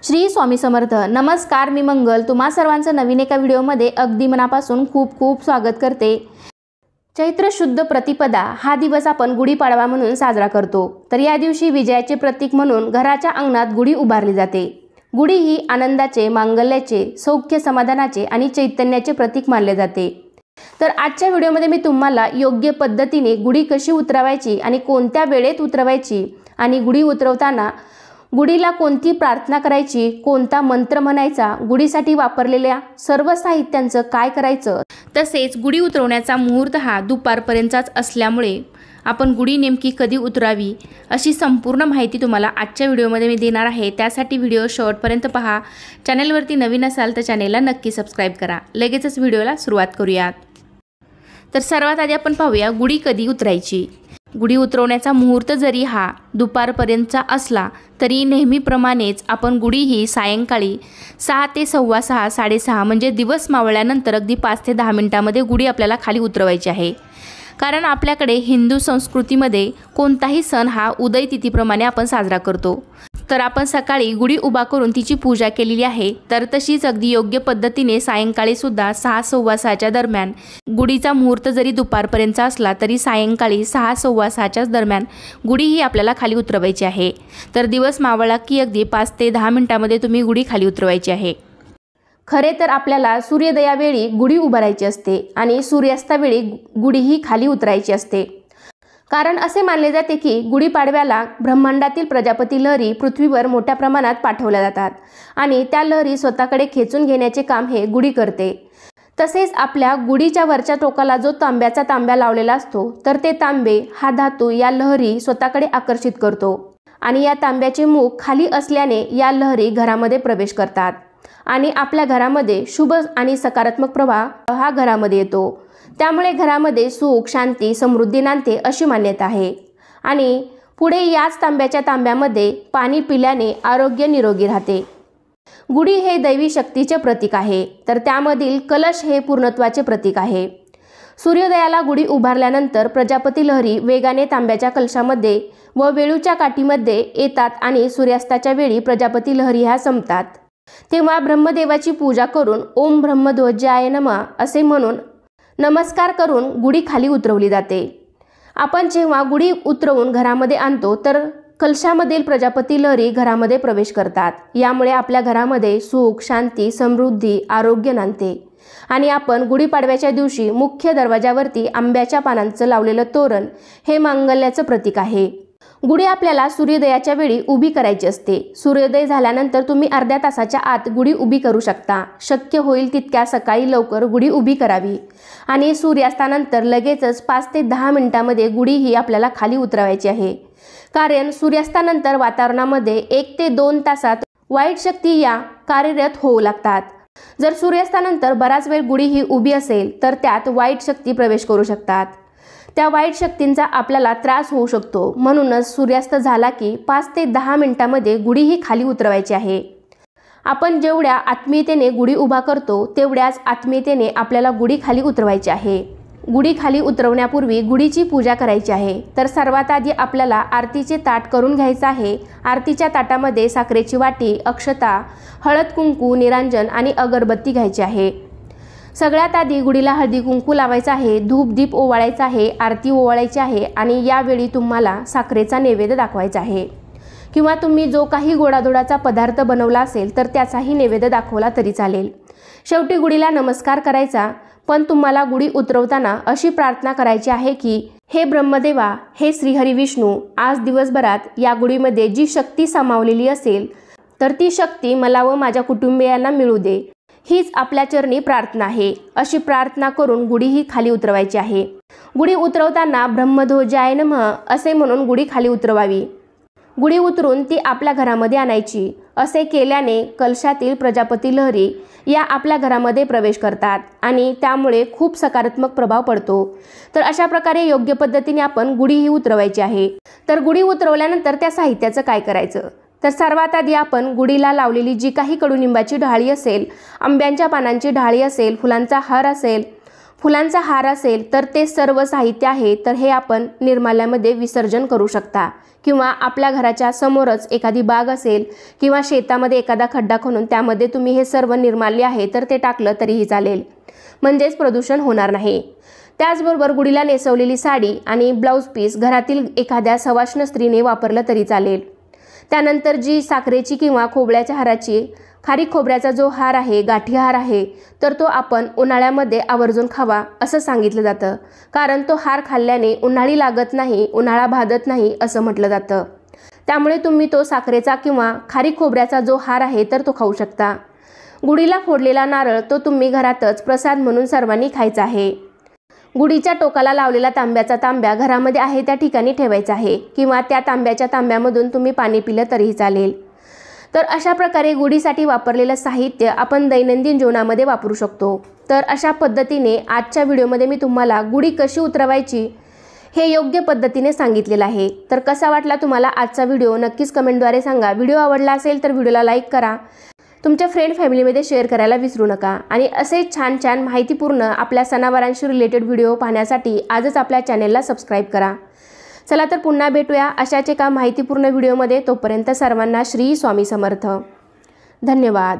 श्री स्वामी समर्थ। नमस्कार, मी मंगल तुम्हा सर्वांचं नवीन एका व्हिडिओमध्ये अगदी मनापासून खूप खूप स्वागत करते। चैत्र शुद्ध प्रतिपदा हा दिवस आपण गुढीपाडवा म्हणून साजरा करतो। तर या दिवशी विजयाचे प्रतीक म्हणून घराच्या अंगणात गुढी उभारली जाते। गुढी ही आनंदाचे, मांगल्याचे, सौख्य समाधानाचे आणि चैतन्याचे प्रतीक मानले जाते। तर आजच्या व्हिडिओमध्ये मी तुम्हाला योग्य पद्धतीने गुढी कशी उतरवायची आणि कोणत्या वेळेत उतरवायची आणि गुढी उतरवताना गुढीला कोणती प्रार्थना करायची, कोणता मंत्र म्हणायचा, गुढीसाठी वापरलेल्या सर्व साहित्यांचं काय करायचं, तसेच गुढी उतरवण्याचा मुहूर्त हा दुपारपर्यंतच असल्यामुळे आपण गुढी नेमकी कधी उतरावी अशी संपूर्ण माहिती तुम्हाला आजच्या व्हिडिओमध्ये मी देणार आहे। त्यासाठी व्हिडिओ शेवटपर्यंत पहा। चॅनलवरती नवीन असाल तर चॅनेलला नक्की सबस्क्राइब करा। लगेचच व्हिडिओला सुरुवात करूयात। तर सर्वात आधी आपण पाहूया गुढी कधी उतरायची। गुढी उतरवण्याचा मुहूर्त जरी हा दुपारपर्यंतचा असला तरी नेहमीप्रमाणेच आपण गुढी ही सायंकाळी 6 ते 6:15 6:30 म्हणजे दिवस मावळल्यानंतर अगदी 5 ते 10 मिनिटांमध्ये गुढी आपल्याला खाली उतरवायची आहे। कारण आपल्याकडे हिंदू संस्कृतीमध्ये कोणताही सण हा उदय तिथीप्रमाणे आपण साजरा करतो। तर आपण सकाळी गुढी उभा करून तिची पूजा केलेली आहे। तर तशीच अगदी योग्य पद्धतीने सायंकाळी सुद्धा 6 6:15च्या दरम्यान गुढीचा मुहूर्त जरी दुपारपर्यंतचा असला तरी सायंकाळी 6 6:15च्या दरम्यान गुढी ही आपल्याला खाली उतरवायची आहे। तर दिवस मावळला की अगदी 5 ते 10 मिनिटांमध्ये तुम्ही गुढी खाली उतरवायची आहे। खरे तर आपल्याला सूर्योदयावेळी गुढी उभारायची असते आणि सूर्यास्तावेळी गुढी ही खाली उतरायची असते। कारण असे मानले जाते की गुढीपाडव्याला ब्रह्मांडातील प्रजापती लहरी पृथ्वीवर मोठ्या प्रमाणात पाठवल्या जातात आणि त्या लहरी स्वतःकडे खेचून घेण्याचे काम हे गुढी करते। तसेच आपल्या गुढीच्या वरच्या टोकाला जो तांब्याचा तांब्या लावलेला असतो तर ते तांबे हा धातू या लहरी स्वतःकडे आकर्षित करतो आणि या तांब्याचे मुख खाली असल्याने या लहरी घरामध्ये प्रवेश करतात आणि आपल्या घरामध्ये शुभ आणि सकारात्मक प्रवाह हा घरामध्ये येतो। त्यामुळे घरामध्ये सुख, शांती, समृद्धी नांदते अशी मान्यता आहे। आणि पुढे याच तांब्याच्या तांब्यामध्ये पाणी पिल्याने आरोग्य निरोगी राहते। गुढी हे दैवी शक्तीचे प्रतीक आहे, तर त्यामधील कलश हे पूर्णत्वाचे प्रतीक आहे। सूर्योदयाला गुढी उभारल्यानंतर प्रजापती लहरी वेगाने तांब्याच्या कलशामध्ये व वेळूच्या काठीमध्ये येतात आणि सूर्यास्ताच्या वेळी प्रजापती लहरी ह्या संपतात। तेव्हा ब्रह्मदेवाची पूजा करून ओम ब्रह्मध्वजाय नमः असे म्हणून नमस्कार करून गुढी खाली उतरवली जाते। आपण जेव्हा गुढी उतरवून घरामध्ये आणतो तर कलशामधील प्रजापती लहरी घरामध्ये प्रवेश करतात। यामुळे आपल्या घरामध्ये सुख, शांती, समृद्धी, आरोग्य नांदते आणि आपण गुढीपाडव्याच्या दिवशी मुख्य दरवाजावरती आंब्याच्या पानांचं लावलेलं तोरण हे मांगल्याचं प्रतीक आहे। गुढी आपल्याला सूर्योदयाच्या वेळी उभी करायची असते। सूर्योदय झाल्यानंतर तुम्ही अर्ध्या तासाच्या आत गुढी उभी करू शकता। शक्य होईल तितक्या सकाळी लवकर गुढी उभी करावी आणि सूर्यास्तानंतर लगेचच 5 ते 10 मिनिटांमध्ये गुढी ही आपल्याला खाली उतरवायची आहे। कारण सूर्यास्तानंतर वातावरणामध्ये 1 ते 2 तासात वाईट शक्ती या कार्यरत होऊ लागतात। जर सूर्यास्तानंतर बराच वेळ गुढी ही उभी असेल तर त्यात वाईट शक्ती प्रवेश करू शकतात। त्या वाईट शक्तींचा आपल्याला त्रास होऊ शकतो। म्हणूनच सूर्यास्त झाला की 5 ते 10 मिनिटांमध्ये गुढी ही खाली उतरवायची आहे। आपण जेवढ्या आत्मीयतेने गुढी उभा करतो तेवढ्याच आत्मीयतेने आपल्याला गुढी खाली उतरवायची आहे। गुढी खाली उतरवण्यापूर्वी गुढीची पूजा करायची आहे। तर सर्वात आधी आपल्याला आरतीचे ताट करून घ्यायचं आहे। आरतीच्या ताटामध्ये साखरेची वाटी, अक्षता, हळद कुंकू, निरांजन आणि अगरबत्ती घ्यायची आहे। सगळ्यात आधी गुढीला हळदी कुंकू लावायचा आहे, धूप दीप ओवाळायचा आहे, आरती ओवाळायची आहे आणि यावेळी तुम्हाला साखरेचा नैवेद्य दाखवायचा आहे किंवा तुम्ही जो काही गोडाधोडाचा पदार्थ बनवला असेल तर त्याचाही नैवेद्य दाखवला तरी चालेल। शेवटी गुढीला नमस्कार करायचा, पण तुम्हाला गुढी उतरवताना अशी प्रार्थना करायची आहे की हे ब्रह्मदेवा, हे श्रीहरी विष्णू, आज दिवसभरात या गुढीमध्ये जी शक्ती सामावलेली असेल तर ती शक्ती मला व माझ्या कुटुंबियांना मिळू दे, हीच आपल्या चरणी प्रार्थना आहे। अशी प्रार्थना करून गुढी ही खाली उतरवायची आहे। गुढी उतरवताना ब्रह्मध्वजाय नमः असे म्हणून गुढी खाली उतरवावी। गुढी उतरून ती आपल्या घरामध्ये आणायची। असे केल्याने कलशातील प्रजापती लहरी या आपल्या घरामध्ये प्रवेश करतात आणि त्यामुळे खूप सकारात्मक प्रभाव पडतो। तर अशा प्रकारे योग्य पद्धतीने आपण गुढी ही उतरवायची आहे। तर गुढी उतरवल्यानंतर त्या साहित्याचं काय करायचं, तर सर्वात आधी आपण गुढीला लावलेली जी काही कडुनिंबाची ढाळी असेल, आंब्यांच्या पानांची ढाळी असेल, फुलांचा हार असेल, फुलांचा हार असेल तर ते सर्व साहित्य आहे तर हे आपण निर्माल्यामध्ये विसर्जन करू शकता, किंवा आपल्या घराच्या समोरच एखादी बाग असेल किंवा शेतामध्ये एखादा खड्डा खणून त्यामध्ये तुम्ही हे सर्व निर्माल्य आहे तर ते टाकलं तरीही चालेल, म्हणजेच प्रदूषण होणार नाही। त्याचबरोबर गुढीला नेसवलेली साडी आणि ब्लाऊज पीस घरातील एखाद्या सवाष्ण स्त्रीने वापरलं तरी चालेल। त्यानंतर जी साखरेची किंवा खोबऱ्याच्या हाराची, खारीक खोबऱ्याचा जो हार आहे, गाठी हार आहे, तर तो आपण उन्हाळ्यामध्ये आवर्जून खावा असं सांगितलं जातं, कारण तो हार खाल्ल्याने उन्हाळी लागत नाही, उन्हाळा भादत नाही असं म्हटलं जातं। त्यामुळे तुम्ही तो साखरेचा किंवा खारीक खोबऱ्याचा जो हार आहे तर तो खाऊ शकता। गुढीला फोडलेला नारळ तो तुम्ही घरातच प्रसाद म्हणून सर्वांनी खायचा आहे। गुढीच्या टोकाला लावलेला तांब्याचा तांब्या घरामध्ये आहे त्या ठिकाणी ठेवायचा आहे, किंवा त्या तांब्याच्या तांब्यामधून तुम्ही पाणी पिलं तरीही चालेल। तर अशा प्रकारे गुढीसाठी वापरलेलं साहित्य आपण दैनंदिन जीवनामध्ये वापरू शकतो। तर अशा पद्धतीने आजच्या व्हिडिओमध्ये मी तुम्हाला गुढी कशी उतरवायची हे योग्य पद्धतीने सांगितलेलं आहे। तर कसा वाटला तुम्हाला आजचा व्हिडिओ नक्कीच कमेंटद्वारे सांगा। व्हिडिओ आवडला असेल तर व्हिडिओला लाईक करा, तुमच्या फ्रेंड फॅमिलीमध्ये शेअर करायला विसरू नका, आणि असे छान छान माहितीपूर्ण आपल्या सणावारांशी रिलेटेड व्हिडिओ पाहण्यासाठी आजच आपल्या चॅनेलला सबस्क्राईब करा। चला तर पुन्हा भेटूया अशाच एका माहितीपूर्ण व्हिडिओमध्ये। तोपर्यंत सर्वांना श्री स्वामी समर्थ। धन्यवाद।